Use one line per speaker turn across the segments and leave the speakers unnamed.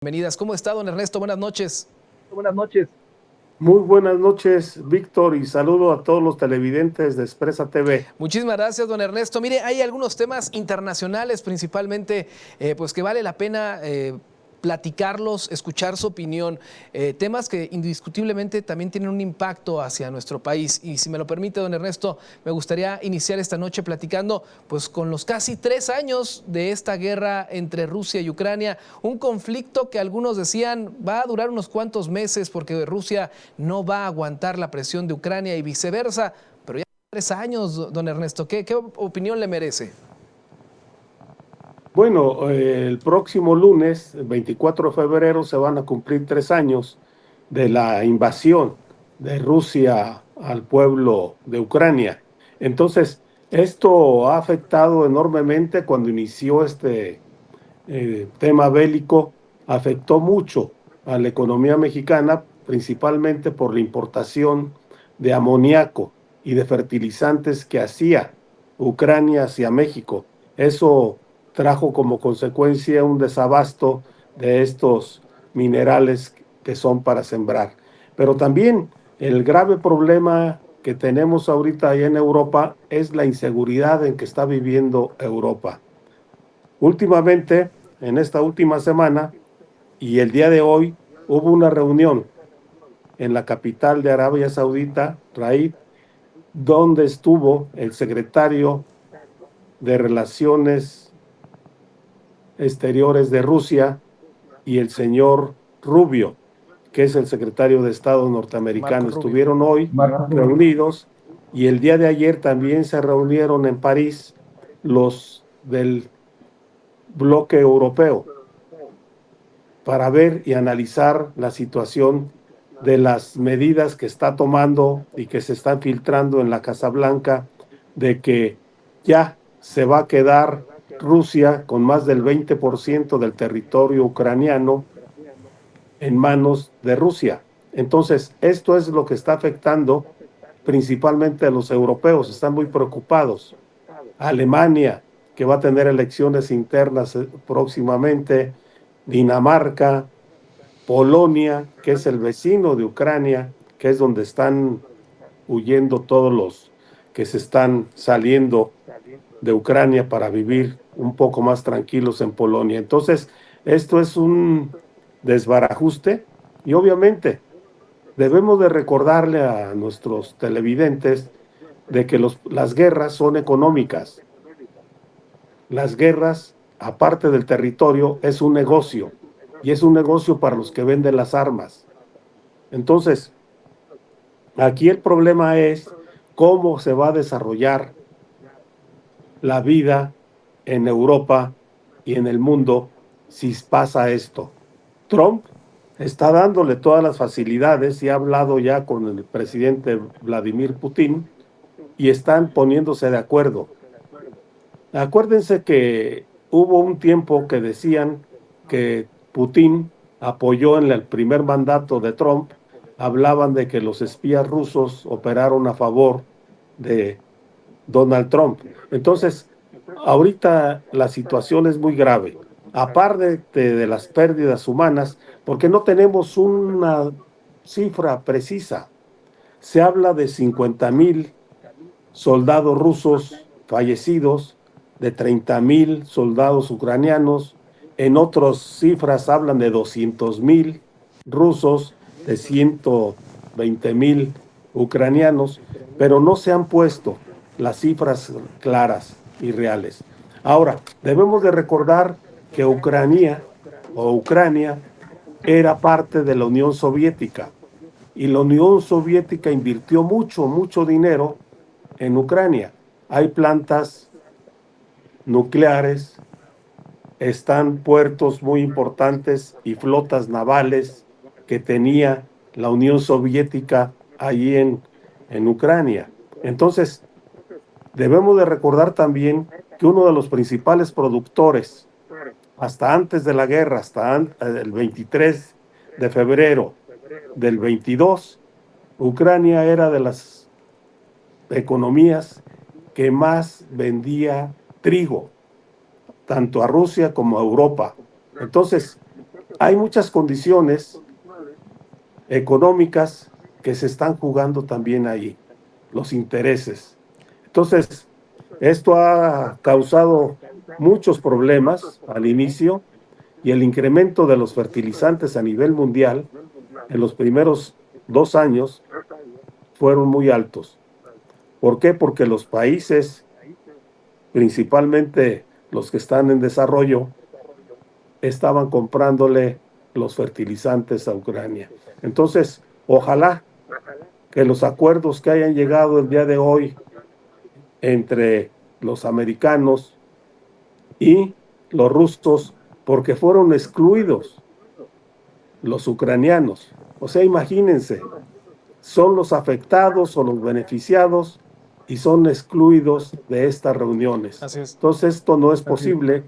Bienvenidas. ¿Cómo está, don Ernesto? Buenas noches.
Buenas noches.
Muy buenas noches, Víctor, y saludo a todos los televidentes de Expresa TV.
Muchísimas gracias, don Ernesto. Mire, hay algunos temas internacionales principalmente, pues que vale la pena platicarlos, escuchar su opinión, temas que indiscutiblemente también tienen un impacto hacia nuestro país. Y si me lo permite, don Ernesto, me gustaría iniciar esta noche platicando pues con los casi 3 años de esta guerra entre Rusia y Ucrania, un conflicto que algunos decían va a durar unos cuantos meses porque Rusia no va a aguantar la presión de Ucrania y viceversa, pero ya 3 años, don Ernesto, ¿qué opinión le merece?
Bueno, el próximo lunes, el 24 de febrero, se van a cumplir 3 años de la invasión de Rusia al pueblo de Ucrania. Entonces, esto ha afectado enormemente cuando inició este tema bélico, afectó mucho a la economía mexicana, principalmente por la importación de amoníaco y de fertilizantes que hacía Ucrania hacia México. Eso trajo como consecuencia un desabasto de estos minerales que son para sembrar. Pero también el grave problema que tenemos ahorita allá en Europa es la inseguridad en que está viviendo Europa. Últimamente, en esta última semana y el día de hoy, hubo una reunión en la capital de Arabia Saudita, Raid, donde estuvo el secretario de Relaciones Exteriores de Rusia y el señor Rubio, que es el secretario de Estado norteamericano. Estuvieron hoy reunidos y el día de ayer también se reunieron en París los del bloque europeo para ver y analizar la situación de las medidas que está tomando y que se están filtrando en la Casa Blanca, de que ya se va a quedar Rusia con más del 20% del territorio ucraniano en manos de Rusia. Entonces, esto es lo que está afectando principalmente a los europeos, están muy preocupados. Alemania, que va a tener elecciones internas próximamente, Dinamarca, Polonia, que es el vecino de Ucrania, que es donde están huyendo todos los que se están saliendo de Ucrania para vivir un poco más tranquilos en Polonia. Entonces, esto es un desbarajuste y obviamente debemos de recordarle a nuestros televidentes de que las guerras son económicas. Las guerras, aparte del territorio, es un negocio y es un negocio para los que venden las armas. Entonces, aquí el problema es cómo se va a desarrollar la vida en Europa y en el mundo si pasa esto. Trump está dándole todas las facilidades y ha hablado ya con el presidente Vladimir Putin y están poniéndose de acuerdo. Acuérdense que hubo un tiempo que decían que Putin apoyó en el primer mandato de Trump, hablaban de que los espías rusos operaron a favor de Donald Trump. Entonces, ahorita la situación es muy grave, aparte de las pérdidas humanas, porque no tenemos una cifra precisa. Se habla de 50,000 soldados rusos fallecidos, de 30,000 soldados ucranianos. En otras cifras hablan de 200,000 rusos, de 120,000 ucranianos, pero no se han puesto las cifras claras y reales. Ahora, debemos de recordar que Ucrania era parte de la Unión Soviética y la Unión Soviética invirtió mucho dinero en Ucrania. Hay plantas nucleares, están puertos muy importantes y flotas navales que tenía la Unión Soviética allí en Ucrania. Entonces, debemos de recordar también que uno de los principales productores, hasta antes de la guerra, hasta el 23 de febrero del 22, Ucrania era de las economías que más vendía trigo, tanto a Rusia como a Europa. Entonces, hay muchas condiciones económicas que se están jugando también ahí, los intereses. Entonces, esto ha causado muchos problemas al inicio y el incremento de los fertilizantes a nivel mundial en los primeros 2 años fueron muy altos. ¿Por qué? Porque los países, principalmente los que están en desarrollo, estaban comprándole los fertilizantes a Ucrania. Entonces, ojalá que los acuerdos que hayan llegado el día de hoy entre los americanos y los rusos, porque fueron excluidos los ucranianos. O sea, imagínense, son los afectados o los beneficiados y son excluidos de estas reuniones.
Así es.
Entonces, esto no es posible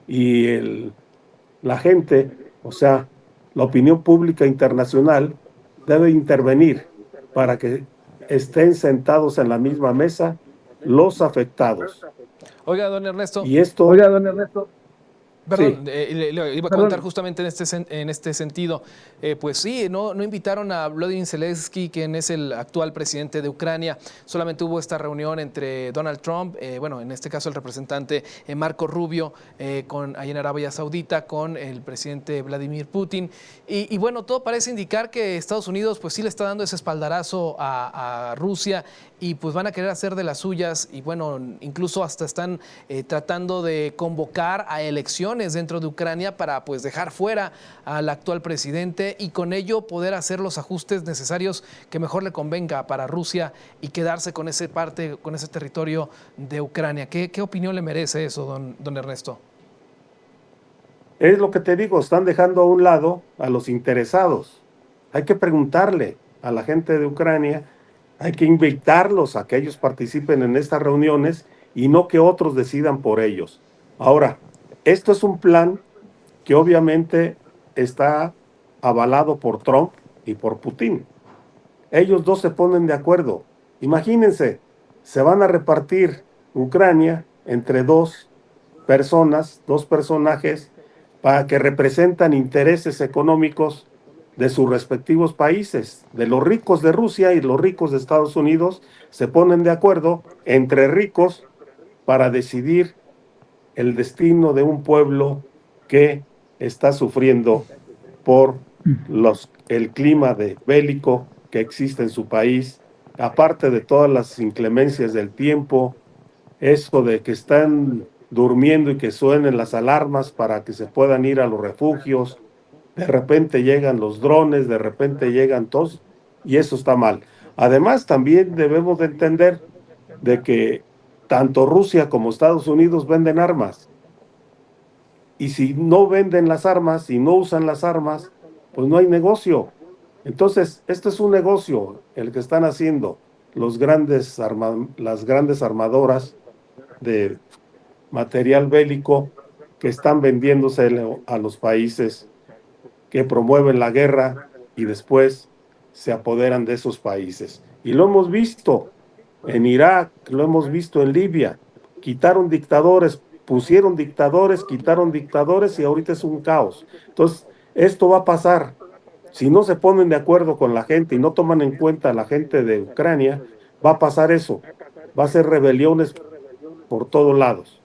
y la gente, o sea, la opinión pública internacional debe intervenir para que estén sentados en la misma mesa los afectados.
Oiga, don Ernesto.
Y esto...
Perdón,
sí.
le iba a comentar justamente en este sentido. Pues sí, no invitaron a Volodymyr Zelensky, quien es el actual presidente de Ucrania. Solamente hubo esta reunión entre Donald Trump, bueno, en este caso el representante Marco Rubio, ahí en Arabia Saudita, con el presidente Vladimir Putin. Y bueno, todo parece indicar que Estados Unidos pues sí le está dando ese espaldarazo a Rusia y pues van a querer hacer de las suyas y bueno, incluso hasta están tratando de convocar a elecciones dentro de Ucrania para pues dejar fuera al actual presidente y con ello poder hacer los ajustes necesarios que mejor le convenga para Rusia y quedarse con ese territorio de Ucrania. ¿Qué opinión le merece eso, don Ernesto?
Es lo que te digo, están dejando a un lado a los interesados. Hay que preguntarle a la gente de Ucrania, hay que invitarlos a que ellos participen en estas reuniones y no que otros decidan por ellos. Ahora, esto es un plan que obviamente está avalado por Trump y por Putin. Ellos dos se ponen de acuerdo. Imagínense, se van a repartir Ucrania entre dos personajes para que representan intereses económicos de sus respectivos países, de los ricos de Rusia y los ricos de Estados Unidos, se ponen de acuerdo entre ricos para decidir el destino de un pueblo que está sufriendo por el clima bélico que existe en su país, aparte de todas las inclemencias del tiempo, eso de que están durmiendo y que suenen las alarmas para que se puedan ir a los refugios, de repente llegan los drones, de repente llegan todos, y eso está mal. Además, también debemos de entender de que tanto Rusia como Estados Unidos venden armas. Y si no venden las armas y no usan las armas, pues no hay negocio. Entonces, esto es un negocio el que están haciendo las grandes armadoras de material bélico que están vendiéndose a los países que promueven la guerra y después se apoderan de esos países. Y lo hemos visto en Irak, lo hemos visto en Libia. Quitaron dictadores, pusieron dictadores, quitaron dictadores y ahorita es un caos. Entonces, esto va a pasar. Si no se ponen de acuerdo con la gente y no toman en cuenta a la gente de Ucrania, va a pasar eso. Va a ser rebeliones por todos lados.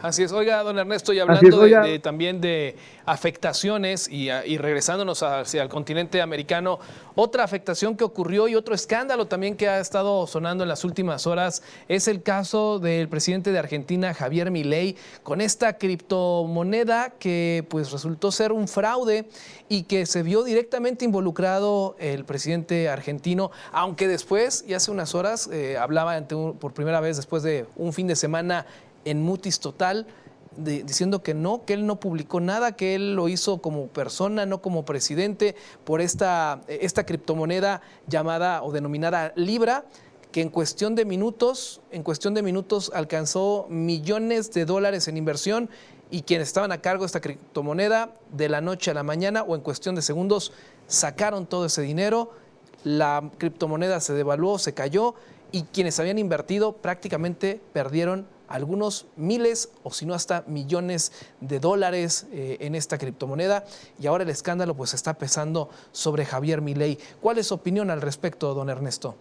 Así es. Oiga, don Ernesto, y hablando también de afectaciones y regresándonos hacia el continente americano, otra afectación que ocurrió y otro escándalo también que ha estado sonando en las últimas horas es el caso del presidente de Argentina, Javier Milei, con esta criptomoneda que pues resultó ser un fraude y que se vio directamente involucrado el presidente argentino, aunque después, y hace unas horas, hablaba por primera vez después de un fin de semana en mutis total, diciendo que él no publicó nada, que él lo hizo como persona, no como presidente, por esta criptomoneda llamada o denominada Libra, que en cuestión de minutos alcanzó millones de dólares en inversión y quienes estaban a cargo de esta criptomoneda de la noche a la mañana o en cuestión de segundos sacaron todo ese dinero, la criptomoneda se devaluó, se cayó y quienes habían invertido prácticamente perdieron algunos miles o si no hasta millones de dólares en esta criptomoneda, y ahora el escándalo pues está pesando sobre Javier Milei. ¿Cuál es su opinión al respecto, don Ernesto?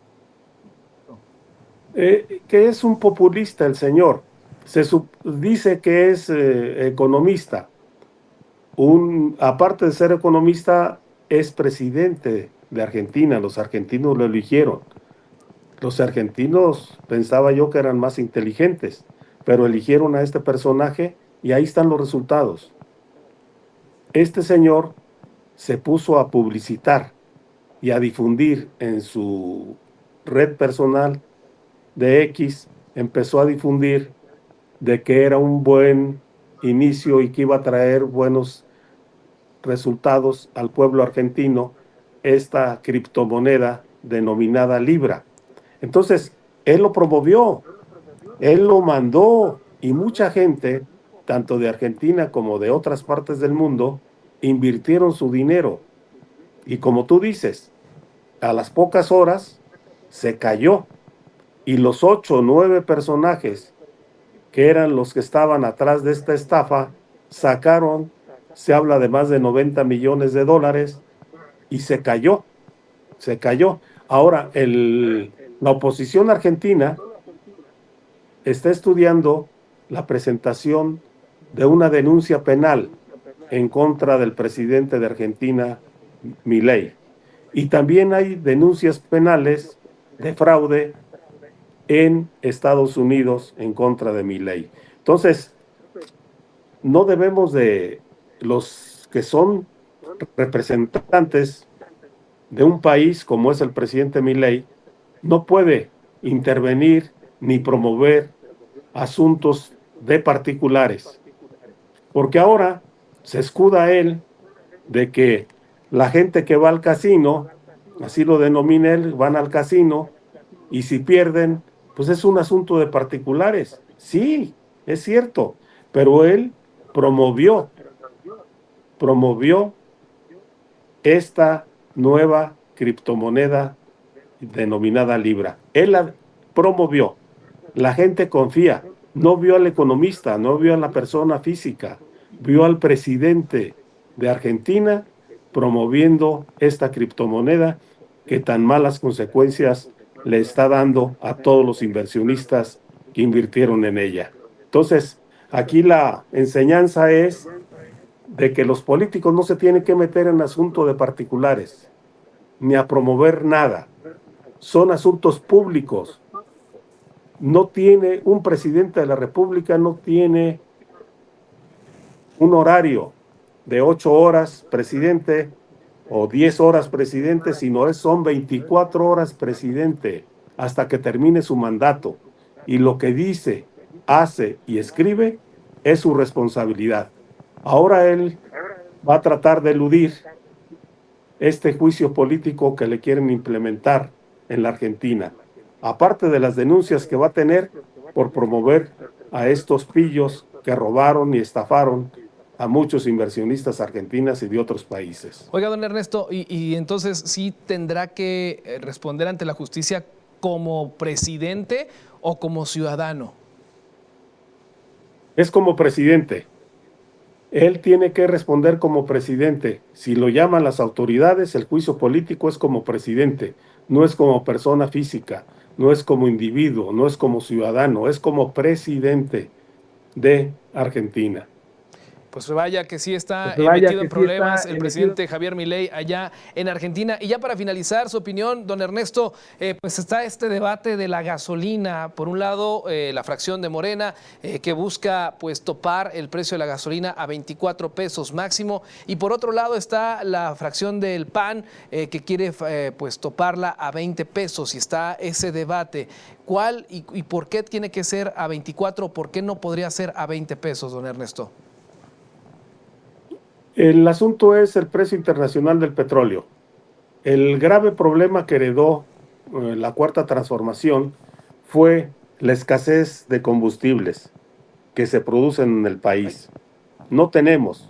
Que es un populista el señor. Dice que es economista. Aparte de ser economista, es presidente de Argentina. Los argentinos lo eligieron. Los argentinos pensaba yo que eran más inteligentes, pero eligieron a este personaje y ahí están los resultados. Este señor se puso a publicitar y a difundir en su red personal de X, empezó a difundir de que era un buen inicio y que iba a traer buenos resultados al pueblo argentino esta criptomoneda denominada Libra. Entonces, él lo promovió, él lo mandó y mucha gente, tanto de Argentina como de otras partes del mundo, invirtieron su dinero. Y como tú dices, a las pocas horas se cayó y los 8 o 9 personajes que eran los que estaban atrás de esta estafa sacaron, se habla de más de 90 millones de dólares y se cayó. Ahora, la oposición argentina está estudiando la presentación de una denuncia penal en contra del presidente de Argentina, Milei. Y también hay denuncias penales de fraude en Estados Unidos en contra de Milei. Entonces, no debemos de los que son representantes de un país como es el presidente Milei, no puede intervenir ni promover asuntos de particulares, porque ahora se escuda él de que la gente que va al casino, así lo denomina él, van al casino y si pierden, pues es un asunto de particulares. Sí, es cierto, pero él promovió esta nueva criptomoneda denominada Libra. Él la promovió. La gente confía. No vio al economista, no vio a la persona física, vio al presidente de Argentina promoviendo esta criptomoneda que tan malas consecuencias le está dando a todos los inversionistas que invirtieron en ella. Entonces, aquí la enseñanza es de que los políticos no se tienen que meter en asuntos de particulares, ni a promover nada. Son asuntos públicos. No tiene un presidente de la República, no tiene un horario de 8 horas presidente o 10 horas presidente, sino son 24 horas presidente hasta que termine su mandato. Y lo que dice, hace y escribe es su responsabilidad. Ahora él va a tratar de eludir este juicio político que le quieren implementar en la Argentina, aparte de las denuncias que va a tener por promover a estos pillos que robaron y estafaron a muchos inversionistas argentinas y de otros países.
Oiga, don Ernesto, y entonces sí tendrá que responder ante la justicia como presidente o como ciudadano.
Es como presidente. Él tiene que responder como presidente. Si lo llaman las autoridades, el juicio político es como presidente, no es como persona física, no es como individuo, no es como ciudadano, es como presidente de Argentina.
Pues vaya que sí está metido en problemas el presidente Javier Milei allá en Argentina. Y ya para finalizar su opinión, don Ernesto, pues está este debate de la gasolina. Por un lado, la fracción de Morena que busca pues topar el precio de la gasolina a 24 pesos máximo. Y por otro lado está la fracción del PAN que quiere pues toparla a 20 pesos. Y está ese debate. ¿Cuál y por qué tiene que ser a 24? ¿Por qué no podría ser a 20 pesos, don Ernesto?
El asunto es el precio internacional del petróleo. El grave problema que heredó la Cuarta Transformación fue la escasez de combustibles que se producen en el país. No tenemos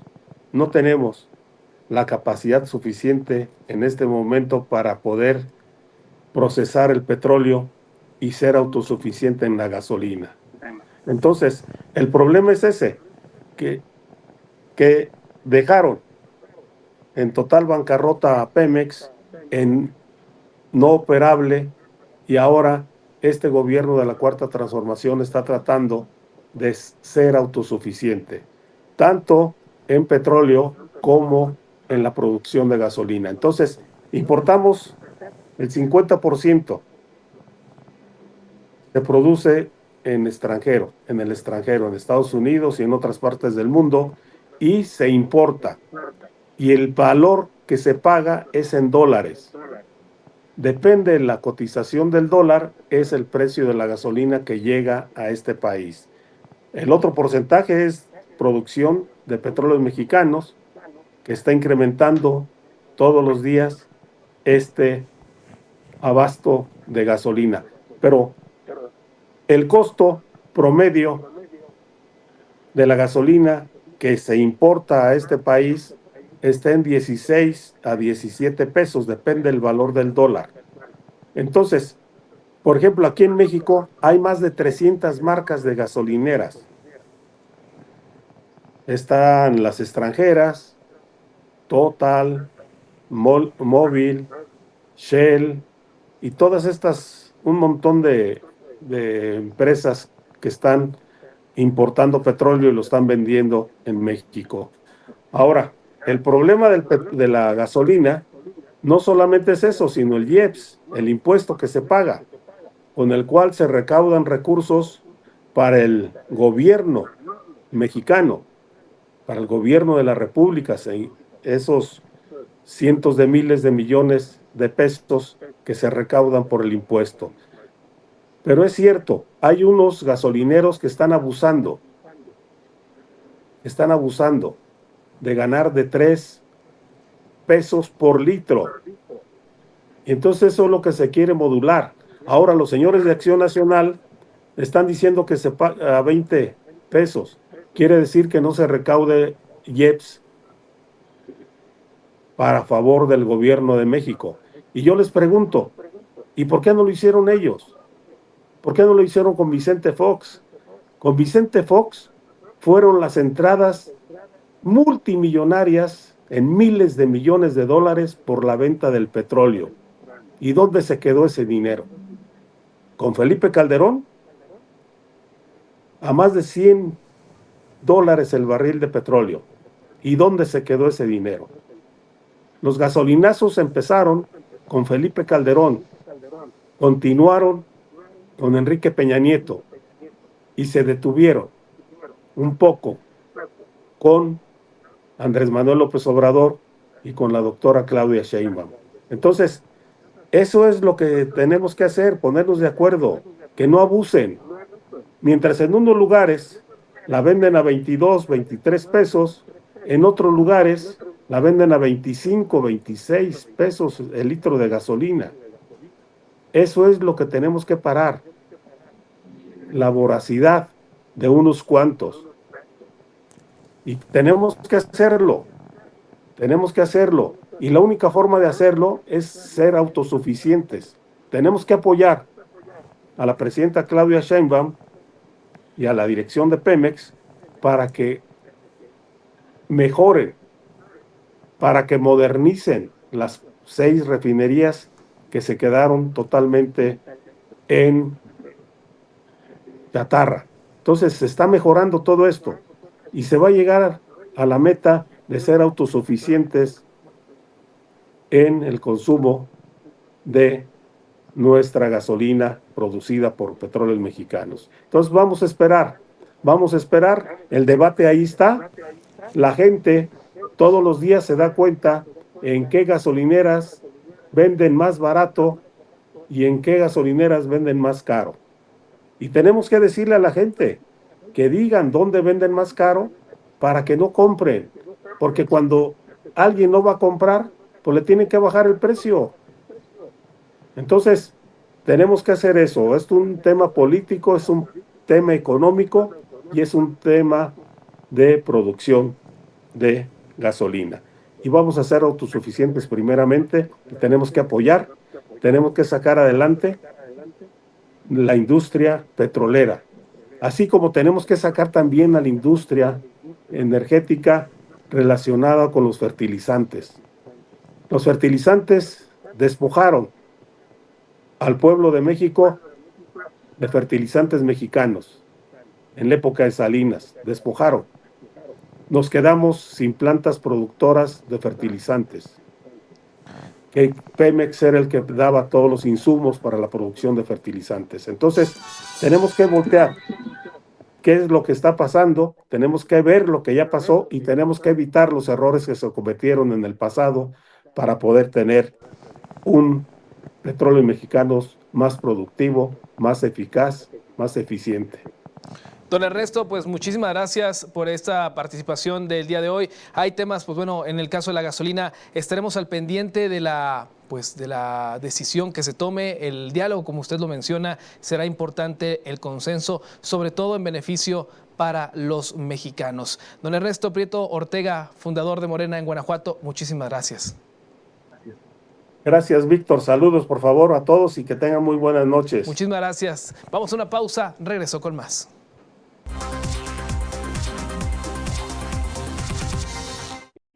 la capacidad suficiente en este momento para poder procesar el petróleo y ser autosuficiente en la gasolina. Entonces, el problema es ese, que dejaron en total bancarrota a Pemex, en no operable, y ahora este gobierno de la Cuarta Transformación está tratando de ser autosuficiente, tanto en petróleo como en la producción de gasolina. Entonces, importamos el 50%, se produce en el extranjero, en Estados Unidos y en otras partes del mundo, y se importa. Y el valor que se paga es en dólares. Depende de la cotización del dólar, es el precio de la gasolina que llega a este país. El otro porcentaje es producción de petróleos mexicanos, que está incrementando todos los días este abasto de gasolina. Pero el costo promedio de la gasolina que se importa a este país está en 16 a 17 pesos, depende del valor del dólar. Entonces, por ejemplo, aquí en México hay más de 300 marcas de gasolineras. Están las extranjeras, Total, Móvil, Shell y todas estas, un montón de empresas que están importando petróleo y lo están vendiendo en México. Ahora, el problema de la gasolina no solamente es eso, sino el IEPS, el impuesto que se paga, con el cual se recaudan recursos para el gobierno mexicano, para el gobierno de la República, esos cientos de miles de millones de pesos que se recaudan por el impuesto. Pero es cierto, hay unos gasolineros que están abusando de ganar de 3 pesos por litro. Y entonces eso es lo que se quiere modular. Ahora los señores de Acción Nacional están diciendo que se paga a 20 pesos. Quiere decir que no se recaude IEPS para favor del gobierno de México. Y yo les pregunto, ¿y por qué no lo hicieron ellos? ¿Por qué no lo hicieron con Vicente Fox? Con Vicente Fox fueron las entradas multimillonarias en miles de millones de dólares por la venta del petróleo. ¿Y dónde se quedó ese dinero? Con Felipe Calderón, a más de $100 el barril de petróleo. ¿Y dónde se quedó ese dinero? Los gasolinazos empezaron con Felipe Calderón, continuaron con Enrique Peña Nieto y se detuvieron un poco con Andrés Manuel López Obrador y con la doctora Claudia Sheinbaum. Entonces, eso es lo que tenemos que hacer, ponernos de acuerdo, que no abusen. Mientras en unos lugares la venden a 22, 23 pesos, en otros lugares la venden a 25, 26 pesos el litro de gasolina. Eso es lo que tenemos que parar. La voracidad de unos cuantos. Y tenemos que hacerlo. Y la única forma de hacerlo es ser autosuficientes. Tenemos que apoyar a la presidenta Claudia Sheinbaum y a la dirección de Pemex para que mejoren, para que modernicen las 6 refinerías que se quedaron totalmente en chatarra. Entonces se está mejorando todo esto y se va a llegar a la meta de ser autosuficientes en el consumo de nuestra gasolina producida por petróleos mexicanos. Entonces vamos a esperar, el debate ahí está, la gente todos los días se da cuenta en qué gasolineras venden más barato y en qué gasolineras venden más caro. Y tenemos que decirle a la gente que digan dónde venden más caro para que no compren, porque cuando alguien no va a comprar, pues le tienen que bajar el precio. Entonces, tenemos que hacer eso. Es un tema político, es un tema económico y es un tema de producción de gasolina. Y vamos a ser autosuficientes primeramente, y tenemos que apoyar, tenemos que sacar adelante la industria petrolera, así como tenemos que sacar también a la industria energética relacionada con los fertilizantes. Los fertilizantes despojaron al pueblo de México de fertilizantes mexicanos en la época de Salinas, despojaron. Nos quedamos sin plantas productoras de fertilizantes. Que Pemex era el que daba todos los insumos para la producción de fertilizantes. Entonces, tenemos que voltear qué es lo que está pasando, tenemos que ver lo que ya pasó y tenemos que evitar los errores que se cometieron en el pasado para poder tener un petróleo mexicano más productivo, más eficaz, más eficiente.
Don Ernesto, pues muchísimas gracias por esta participación del día de hoy. Hay temas, pues bueno, en el caso de la gasolina, estaremos al pendiente de la decisión que se tome. El diálogo, como usted lo menciona, será importante el consenso, sobre todo en beneficio para los mexicanos. Don Ernesto Prieto Ortega, fundador de Morena en Guanajuato, muchísimas gracias.
Gracias, Víctor. Saludos, por favor, a todos y que tengan muy buenas noches.
Muchísimas gracias. Vamos a una pausa. Regreso con más.